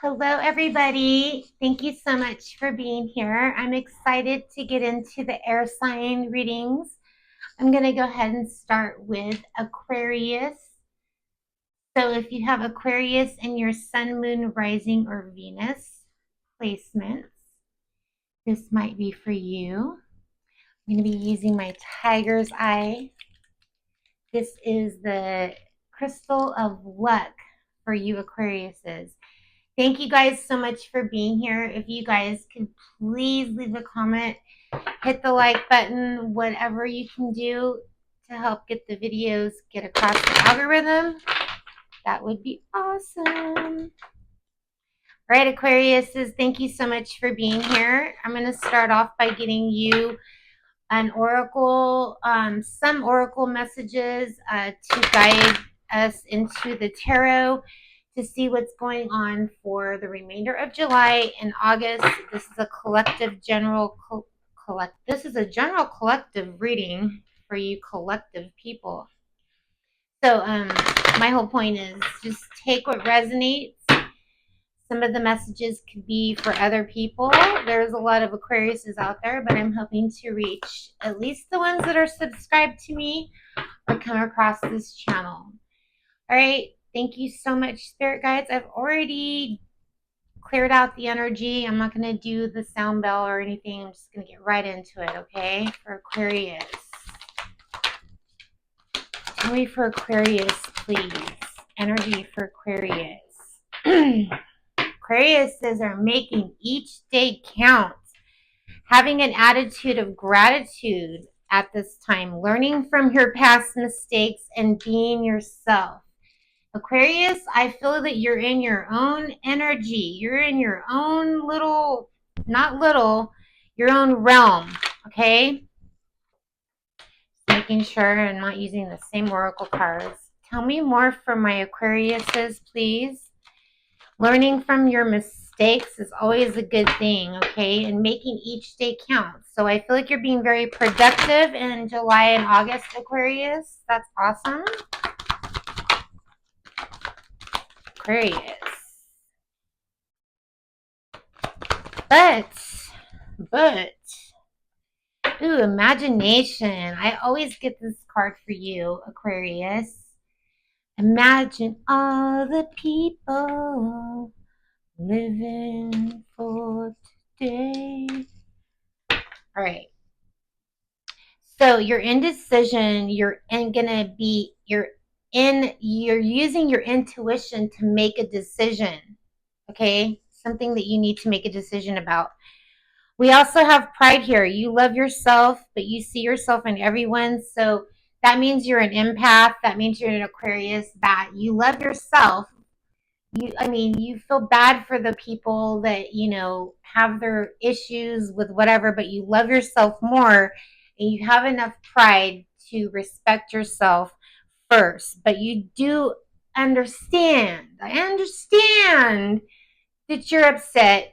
Hello, everybody. Thank you so much for being here. I'm excited to get into the air sign readings. I'm going to go ahead and start with Aquarius. So, if you have Aquarius in your sun, moon, rising, or Venus placements, this might be for you. I'm going to be using my tiger's eye. This is the crystal of luck for you, Aquariuses. Thank you guys so much for being here. If you guys could please leave a comment, hit the like button, whatever you can do to help get the videos get across the algorithm, that would be awesome. All right, Aquariuses, thank you so much for being here. I'm going to start off by getting you an oracle, some oracle messages to guide us into the tarot to see what's going on for the remainder of July and August. This is a collective general this is a general collective reading for you collective people. So my whole point is just take what resonates. Some of the messages could be for other people. There's a lot of Aquariuses out there, but I'm hoping to reach at least the ones that are subscribed to me or come across this channel. All right. Thank you so much, Spirit Guides. I've already cleared out the energy. I'm not going to do the sound bell or anything. I'm just going to get right into it, okay? For Aquarius. Tell me for Aquarius, please. Energy for Aquarius. Aquariuses are making each day count, having an attitude of gratitude at this time, learning from your past mistakes and being yourself. Aquarius, I feel that you're in your own energy. You're in your own little, not little, your own realm, okay? Making sure I'm not using the same oracle cards. Tell me more for my Aquariuses, please. Learning from your mistakes is always a good thing, okay? And making each day count. So I feel like you're being very productive in July and August, Aquarius. That's awesome. Aquarius. But, ooh, imagination. I always get this card for you, Aquarius. Imagine all the people living for today. All right. So your indecision, you're using your intuition to make a decision. Okay? Something that you need to make a decision about. We also have pride here. You love yourself, but you see yourself in everyone. So that means you're an empath. That means you're an Aquarius, that you love yourself. You feel bad for the people that, have their issues with whatever, but you love yourself more and you have enough pride to respect yourself first. But you do understand. I understand that you're upset,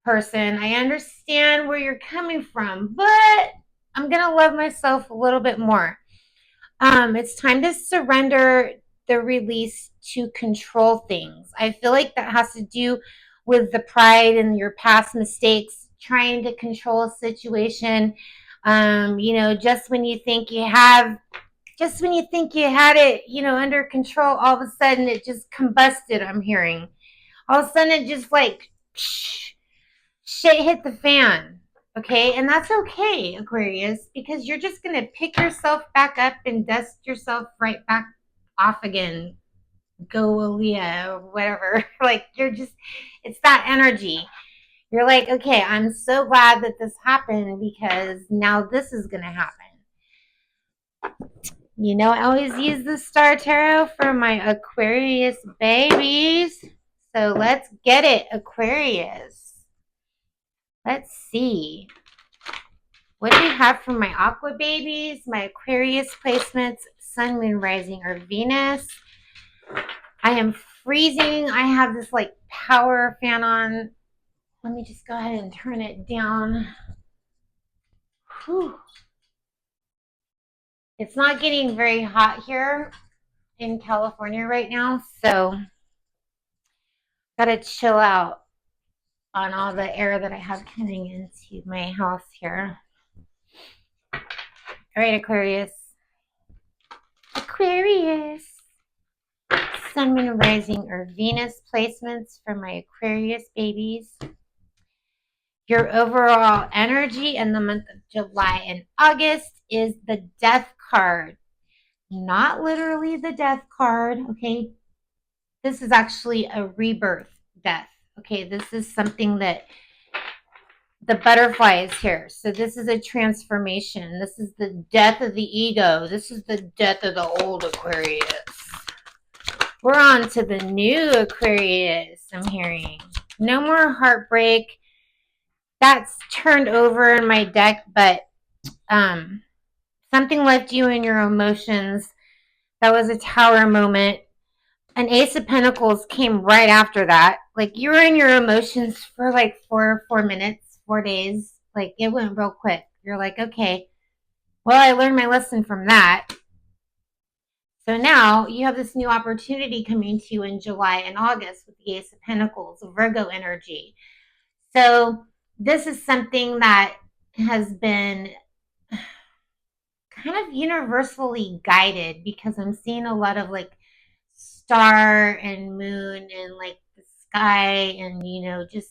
person. I understand where you're coming from, but I'm going to love myself a little bit more. It's time to surrender the release to control things. I feel like that has to do with the pride and your past mistakes, trying to control a situation. Just when you think you had it, under control, all of a sudden it just combusted. I'm hearing all of a sudden it just like shit hit the fan. Okay, and that's okay, Aquarius, because you're just going to pick yourself back up and dust yourself right back off again. Go, Aaliyah, or whatever. Like, it's that energy. You're like, okay, I'm so glad that this happened because now this is going to happen. I always use the Star Tarot for my Aquarius babies. So let's get it, Aquarius. Let's see. What do we have for my Aqua babies, my Aquarius placements, Sun, Moon, Rising, or Venus? I am freezing. I have this power fan on. Let me just go ahead and turn it down. Whew. It's not getting very hot here in California right now, so Gotta chill out on all the air that I have coming into my house here. All right, Aquarius. Aquarius. Sun, Moon, Rising, or Venus placements for my Aquarius babies. Your overall energy in the month of July and August is the Death card. Not literally the Death card, okay? This is actually a rebirth death, okay? This is something that the butterfly is here. So this is a transformation. This is the death of the ego. This is the death of the old Aquarius. We're on to the new Aquarius, I'm hearing. No more heartbreak. That's turned over in my deck, but something left you in your emotions. That was a Tower moment. An Ace of Pentacles came right after that. Like, you were in your emotions for like 4 minutes, 4 days. Like, it went real quick. You're like, okay, well, I learned my lesson from that. So now you have this new opportunity coming to you in July and August with the Ace of Pentacles, Virgo energy. So this is something that has been kind of universally guided, because I'm seeing a lot of like star and moon and like the sky, and just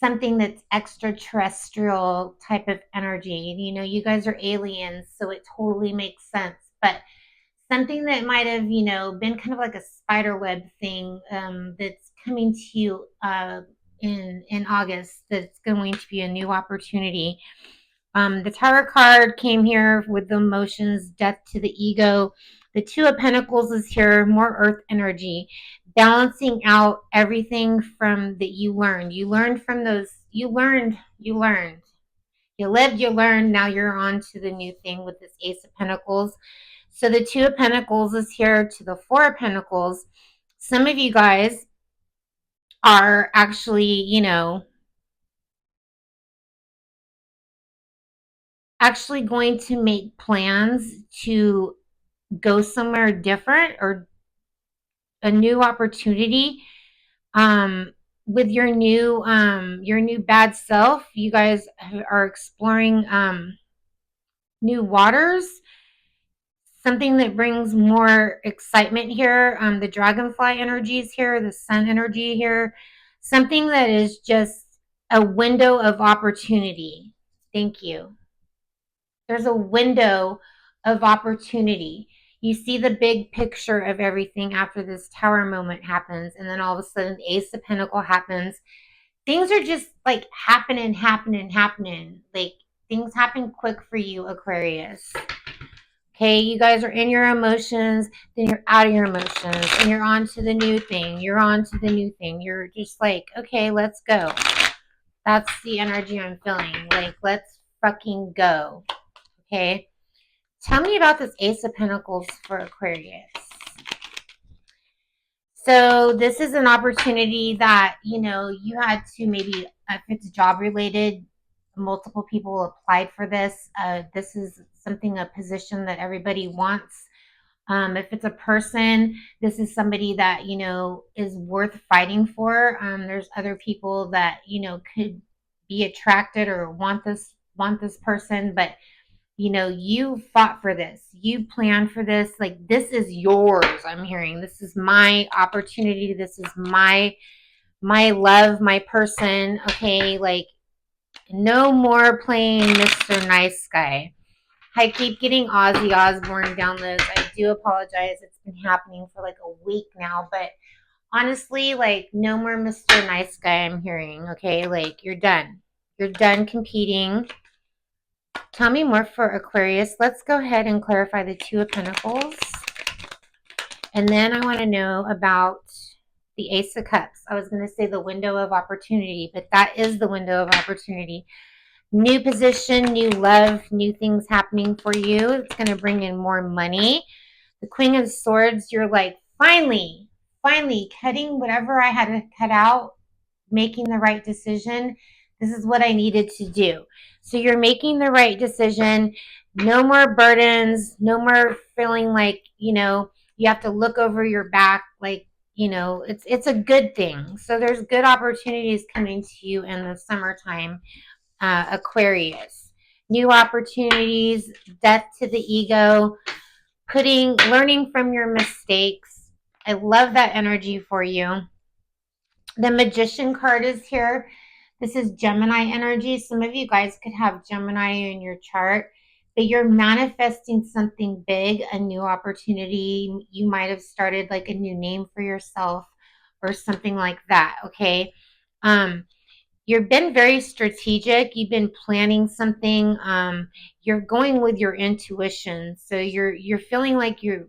something that's extraterrestrial type of energy. You guys are aliens, so it totally makes sense. But something that might have been kind of like a spider web thing, that's coming to you in August, that's going to be a new opportunity. The Tower card came here with the emotions, death to the ego. The Two of Pentacles is here, more earth energy, balancing out everything from that you learned. You learned from those, you learned. You lived, you learned, now you're on to the new thing with this Ace of Pentacles. So the Two of Pentacles is here to the Four of Pentacles. Some of you guys are actually, actually going to make plans to go somewhere different or a new opportunity, um, with your new bad self. You guys are exploring new waters, something that brings more excitement here. The dragonfly energy is here, the sun energy here, something that is just a window of opportunity. Thank you. There's a window of opportunity. You see the big picture of everything after this Tower moment happens, and then all of a sudden the Ace of Pentacle happens. Things are just like happening. Like, things happen quick for you, Aquarius. Okay, you guys are in your emotions, then you're out of your emotions, and you're on to the new thing. You're on to the new thing. You're just like, okay, let's go. That's the energy I'm feeling. Like, let's fucking go. Okay. Tell me about this Ace of Pentacles for Aquarius. So this is an opportunity that, you had to maybe, if it's job related, multiple people applied for this. This is something, a position that everybody wants. If it's a person, this is somebody that, is worth fighting for. There's other people that, could be attracted or want this person, but you fought for this, you planned for this. Like, this is yours. I'm hearing this is my opportunity, this is my love, my person. Okay, like, no more playing Mr. Nice Guy. I keep getting Ozzy Osbourne downloads. I do apologize, it's been happening for like a week now, but honestly, like, no more Mr. Nice Guy, I'm hearing. Okay, like, you're done competing. Tell me more for Aquarius. Let's go ahead and clarify the Two of Pentacles. And then I want to know about the Ace of Cups. I was going to say the window of opportunity, but that is the window of opportunity. New position, new love, new things happening for you. It's going to bring in more money. The Queen of Swords, you're like, finally cutting whatever I had to cut out, making the right decision. This is what I needed to do. So you're making the right decision. No more burdens. No more feeling like, you have to look over your back. Like, it's a good thing. So there's good opportunities coming to you in the summertime, Aquarius. New opportunities, death to the ego, learning from your mistakes. I love that energy for you. The Magician card is here. This is Gemini energy. Some of you guys could have Gemini in your chart, but you're manifesting something big, a new opportunity. You might have started like a new name for yourself or something like that. Okay. You've been very strategic. You've been planning something. You're going with your intuition. So you're feeling like you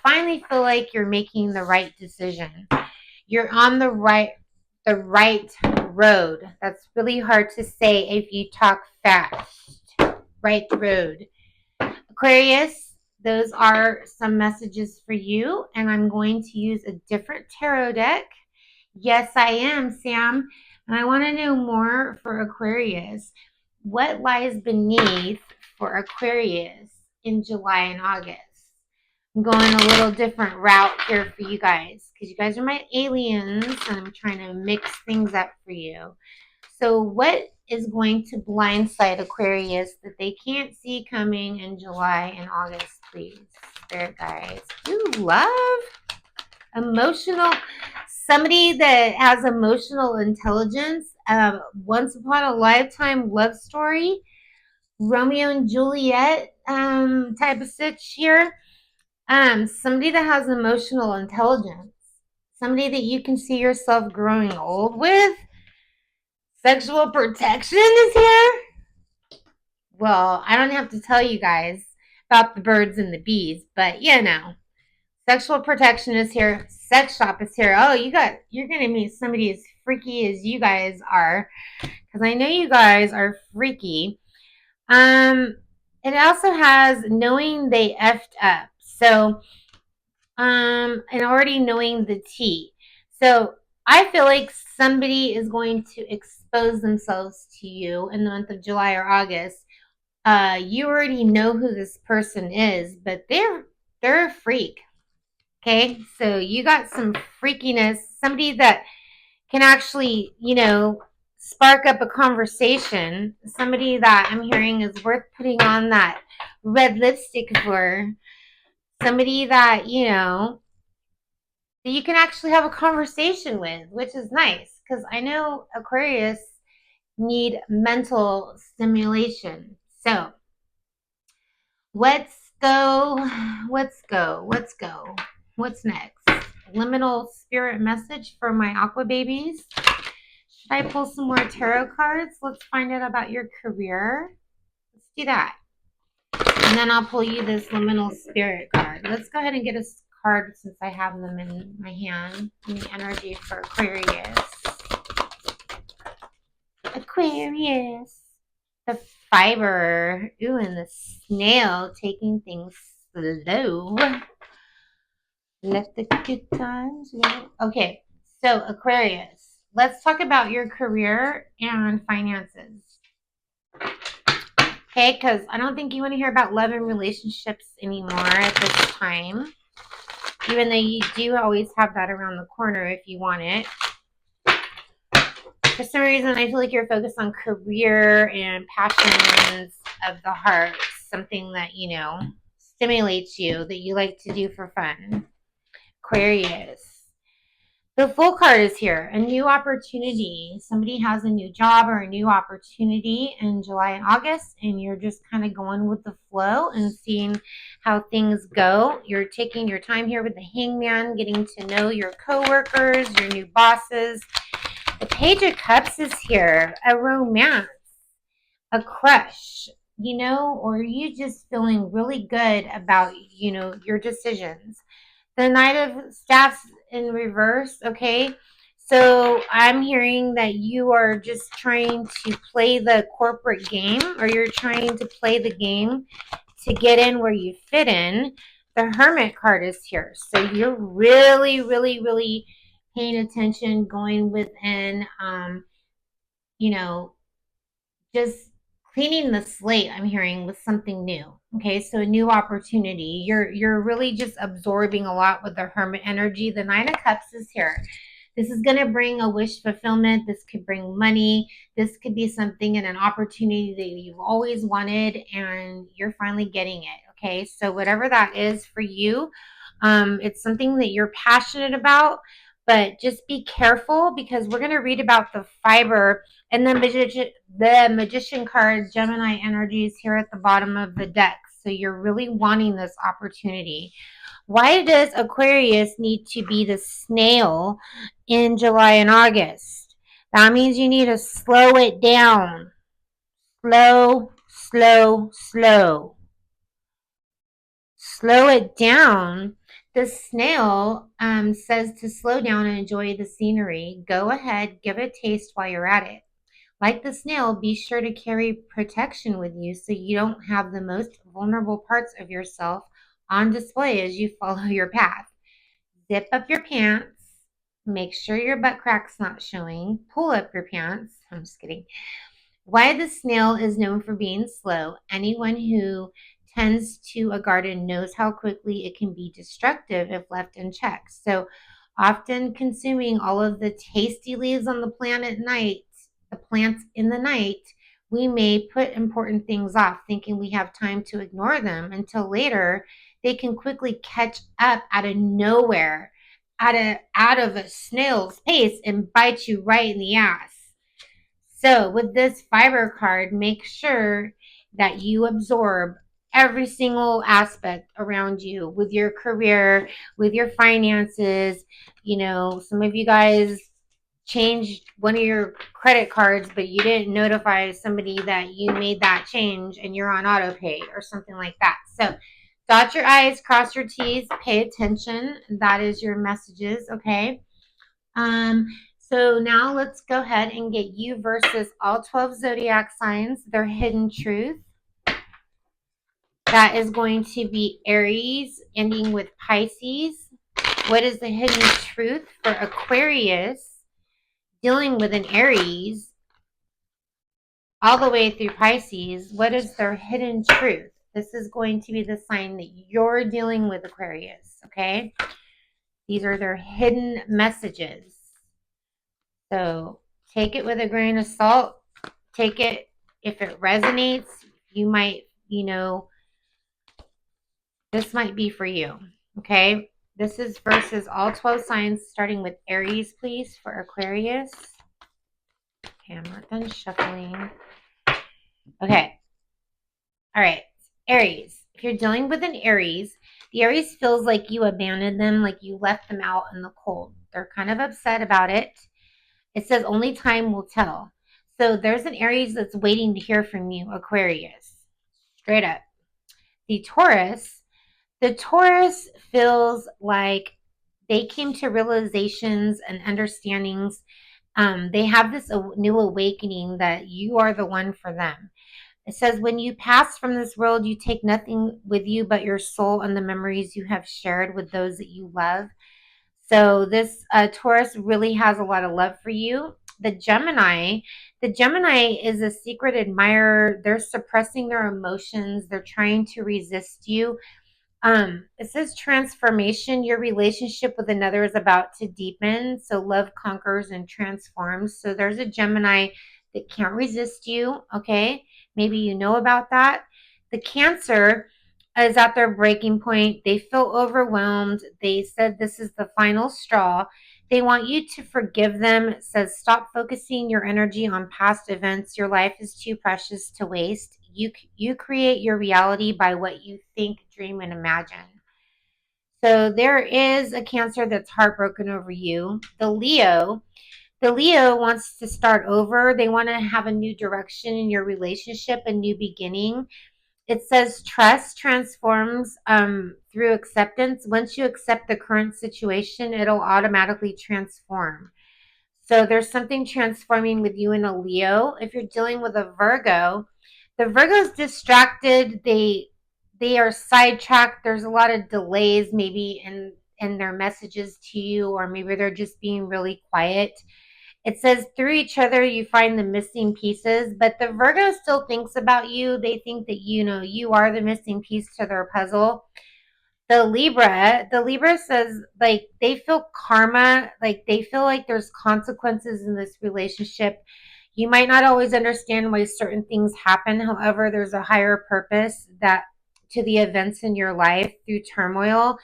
finally feel like you're making the right decision. You're on the right road. That's really hard to say if you talk fast. Right road. Aquarius, those are some messages for you, and I'm going to use a different tarot deck. Yes, I am, Sam. And I want to know more for Aquarius. What lies beneath for Aquarius in July and August? I'm going a little different route here for you guys because you guys are my aliens and I'm trying to mix things up for you. So, what is going to blindside Aquarius that they can't see coming in July and August, please? Spirit guys. Ooh, love. Emotional. Somebody that has emotional intelligence. Once upon a lifetime love story. Romeo and Juliet type of stitch here. Somebody that has emotional intelligence. Somebody that you can see yourself growing old with. Sexual protection is here. Well, I don't have to tell you guys about the birds and the bees, but sexual protection is here. Sex shop is here. Oh, you're gonna meet somebody as freaky as you guys are, because I know you guys are freaky. It also has knowing they effed up. So, and already knowing the tea. So I feel like somebody is going to expose themselves to you in the month of July or August. You already know who this person is, but they're a freak. Okay, so you got some freakiness. Somebody that can actually, spark up a conversation. Somebody that I'm hearing is worth putting on that red lipstick for. Somebody that you can actually have a conversation with, which is nice because I know Aquarius need mental stimulation. So let's go. Let's go. Let's go. What's next? Liminal spirit message for my aqua babies. Should I pull some more tarot cards? Let's find out about your career. Let's do that. And then I'll pull you this liminal spirit card. Let's go ahead and get a card since I have them in my hand. The energy for Aquarius. Aquarius. The fiber. Ooh, and the snail taking things slow. Let the good times go. Okay, so Aquarius. Let's talk about your career and finances. Okay, because I don't think you want to hear about love and relationships anymore at this time. Even though you do always have that around the corner if you want it. For some reason, I feel like you're focused on career and passions of the heart. Something that, stimulates you, that you like to do for fun. Aquarius. The Fool card is here. A new opportunity. Somebody has a new job or a new opportunity in July and August, and you're just kind of going with the flow and seeing how things go. You're taking your time here with the Hangman, getting to know your coworkers, your new bosses. The Page of Cups is here. A romance, a crush, or you just feeling really good about, your decisions. The Knight of Staffs in reverse, okay? So I'm hearing that you are just trying to play the corporate game, or you're trying to play the game to get in where you fit in. The Hermit card is here. So you're really, really, really paying attention, going within, just cleaning the slate, I'm hearing, with something new. Okay, so a new opportunity. You're really just absorbing a lot with the Hermit energy. The Nine of Cups is here. This is going to bring a wish fulfillment. This could bring money. This could be something and an opportunity that you've always wanted and you're finally getting it. Okay, so whatever that is for you, it's something that you're passionate about, but just be careful because we're going to read about the fiber and the magician card, Gemini energies here at the bottom of the deck. So you're really wanting this opportunity. Why does Aquarius need to be the snail in July and August? That means you need to slow it down. Slow, slow, slow. Slow it down. The snail says to slow down and enjoy the scenery. Go ahead, give it a taste while you're at it. Like the snail, be sure to carry protection with you so you don't have the most vulnerable parts of yourself on display as you follow your path. Zip up your pants. Make sure your butt crack's not showing. Pull up your pants. I'm just kidding. Why the snail is known for being slow. Anyone who tends to a garden knows how quickly it can be destructive if left unchecked. So, often consuming all of the tasty leaves on the plant at night, the plants in the night, we may put important things off, thinking we have time to ignore them until later. They can quickly catch up out of nowhere, out of a snail's pace, and bite you right in the ass. So with this fiber card, make sure that you absorb every single aspect around you with your career, with your finances. You know, some of you guys changed one of your credit cards, but you didn't notify somebody that you made that change and you're on auto pay or something like that. So dot your I's, cross your T's, pay attention. That is your messages, okay? Um, so now let's go ahead and get you versus all 12 zodiac signs, their hidden truth. That is going to be Aries, ending with Pisces. What is the hidden truth for Aquarius, dealing with an Aries, all the way through Pisces? What is their hidden truth? This is going to be the sign that you're dealing with, Aquarius, okay? These are their hidden messages. So take it with a grain of salt. Take it if it resonates. You might, this might be for you. Okay. This is versus all 12 signs, starting with Aries, please, for Aquarius. Okay, I'm not done shuffling. Okay. All right. Aries. If you're dealing with an Aries, the Aries feels like you abandoned them, like you left them out in the cold. They're kind of upset about it. It says only time will tell. So there's an Aries that's waiting to hear from you, Aquarius. Straight up. The Taurus feels like they came to realizations and understandings. They have this new awakening that you are the one for them. It says, when you pass from this world, you take nothing with you but your soul and the memories you have shared with those that you love. So this Taurus really has a lot of love for you. The Gemini is a secret admirer. They're suppressing their emotions. They're trying to resist you. It says transformation. Your relationship with another is about to deepen. So love conquers and transforms. So there's a Gemini that can't resist you. Okay. Maybe you know about that. The Cancer is at their breaking point. They feel overwhelmed. They said this is the final straw. They want you to forgive them. It says stop focusing your energy on past events. Your life is too precious to waste. You create your reality by what you think, dream, and imagine. So there is a Cancer that's heartbroken over you. The Leo wants to start over. They want to have a new direction in your relationship, a new beginning. It says trust transforms through acceptance. Once you accept the current situation, it'll automatically transform. So there's something transforming with you and a Leo. If you're dealing with a Virgo, the Virgo's distracted. They are sidetracked. There's a lot of delays maybe in their messages to you, or maybe they're just being really quiet. It says through each other you find the missing pieces, but the Virgo still thinks about you. They think that you are the missing piece to their puzzle. The Libra says like they feel karma, like they feel like there's consequences in this relationship. You might not always understand why certain things happen. However, there's a higher purpose that to the events in your life through turmoil.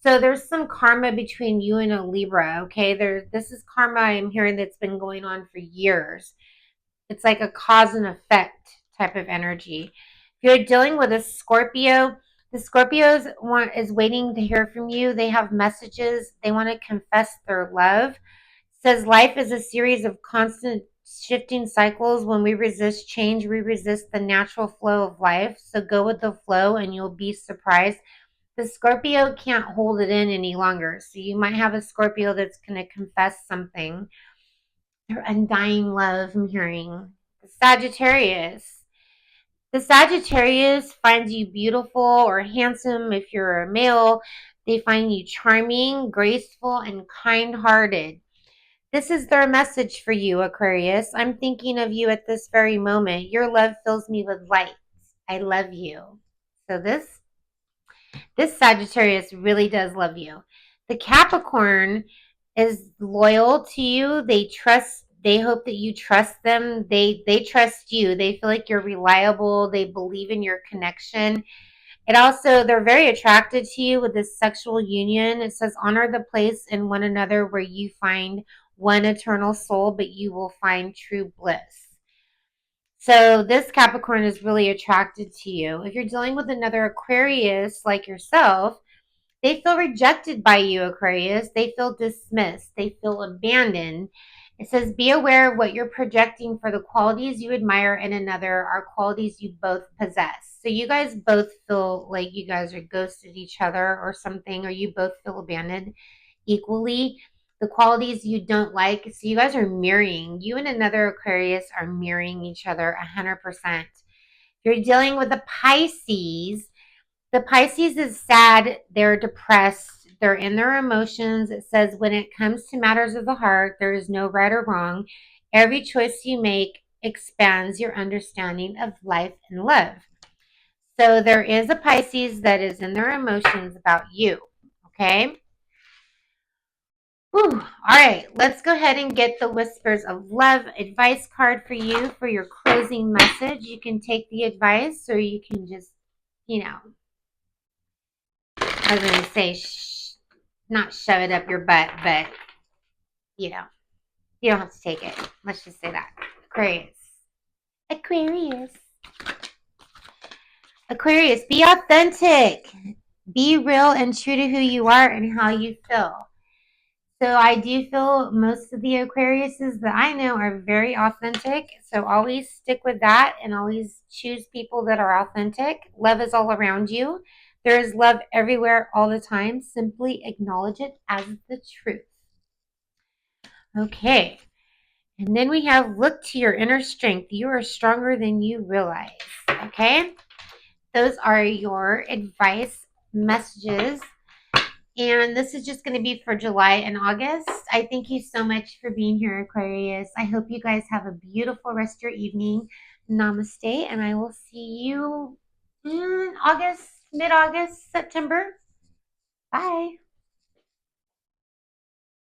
So there's some karma between you and a Libra, okay? This is karma I'm hearing that's been going on for years. It's like a cause and effect type of energy. If you're dealing with a Scorpio, the Scorpios is waiting to hear from you. They have messages. They want to confess their love. It says life is a series of constant shifting cycles. When we resist change, we resist the natural flow of life. So go with the flow and you'll be surprised. The Scorpio can't hold it in any longer. So you might have a Scorpio that's going to confess something. Their undying love, I'm hearing. The Sagittarius. The Sagittarius finds you beautiful or handsome if you're a male. They find you charming, graceful, and kind hearted. This is their message for you, Aquarius. I'm thinking of you at this very moment. Your love fills me with light. I love you. So this Sagittarius really does love you. The Capricorn is loyal to you. They hope that you trust them. They trust you. They feel like you're reliable. They believe in your connection. They're very attracted to you with this sexual union. It says honor the place in one another where you find one eternal soul, but you will find true bliss. So this Capricorn is really attracted to you. If you're dealing with another Aquarius like yourself, they feel rejected by you, Aquarius. They feel dismissed. They feel abandoned. It says, be aware of what you're projecting, for the qualities you admire in another are qualities you both possess. So you guys both feel like you guys are ghosted each other or something, or you both feel abandoned equally. The qualities you don't like. So you guys are mirroring. You and another Aquarius are mirroring each other 100%. If you're dealing with a Pisces, the Pisces is sad, they're depressed, they're in their emotions. It says, when it comes to matters of the heart, there is no right or wrong. Every choice you make expands your understanding of life and love. So there is a Pisces that is in their emotions about you. Okay? Whew. All right, let's go ahead and get the Whispers of Love advice card for you for your closing message. You can take the advice or you can just, I was going to say, not shove it up your butt, but, you know, you don't have to take it. Let's just say that. Aquarius. Aquarius. Aquarius, be authentic. Be real and true to who you are and how you feel. So I do feel most of the Aquariuses that I know are very authentic. So always stick with that and always choose people that are authentic. Love is all around you. There is love everywhere all the time. Simply acknowledge it as the truth. Okay. And then we have look to your inner strength. You are stronger than you realize. Okay. Those are your advice messages. And this is just going to be for July and August. I thank you so much for being here, Aquarius. I hope you guys have a beautiful rest of your evening. Namaste. And I will see you in August, mid-August, September. Bye.